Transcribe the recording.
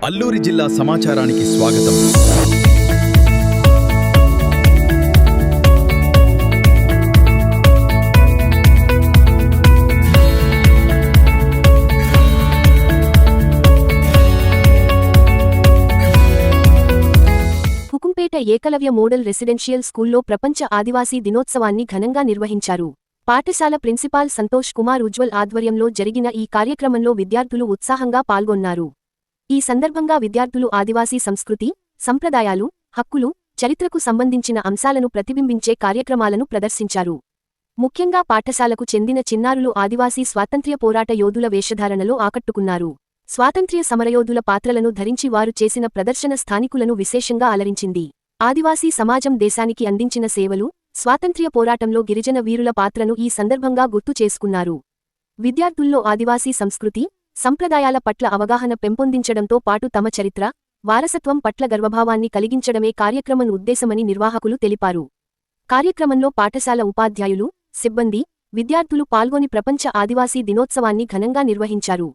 అల్లూరి జిల్లా సమాచారానికి స్వాగతం. హుకుంపేట ఏకలవ్య మోడల్ రెసిడెన్షియల్ స్కూల్లో ప్రపంచ ఆదివాసీ దినోత్సవాన్ని ఘనంగా నిర్వహించారు. పాఠశాల ప్రిన్సిపాల్ సంతోష్ కుమార్ ఉజ్వల్ ఆధ్వర్యంలో జరిగిన ఈ కార్యక్రమంలో విద్యార్థులు ఉత్సాహంగా పాల్గొన్నారు. ఈ సందర్భంగా విద్యార్థులు ఆదివాసీ సంస్కృతి, సంప్రదాయాలు, హక్కులు, చరిత్రకు సంబంధించిన అంశాలను ప్రతిబింబించే కార్యక్రమాలను ప్రదర్శించారు. ముఖ్యంగా పాఠశాలకు చెందిన చిన్నారులు ఆదివాసీ స్వాతంత్ర్య పోరాట యోధుల వేషధారణలో ఆకట్టుకున్నారు. స్వాతంత్ర్య సమరయోధుల పాత్రలను ధరించి వారు చేసిన ప్రదర్శన స్థానికులను విశేషంగా అలరించింది. ఆదివాసీ సమాజం దేశానికి అందించిన సేవలు, స్వాతంత్ర్య పోరాటంలో గిరిజన వీరుల పాత్రను ఈ సందర్భంగా గుర్తు చేసుకున్నారు. విద్యార్థుల్లో ఆదివాసీ సంస్కృతి, సంప్రదాయాల పట్ల అవగాహన పెంపొందించడంతో పాటు తమ చరిత్ర, వారసత్వం పట్ల గర్వభావాన్ని కలిగించడమే కార్యక్రమం ఉద్దేశమని నిర్వాహకులు తెలిపారు. కార్యక్రమంలో పాఠశాల ఉపాధ్యాయులు, సిబ్బంది, విద్యార్థులు పాల్గొని ప్రపంచ ఆదివాసీ దినోత్సవాన్ని ఘనంగా నిర్వహించారు.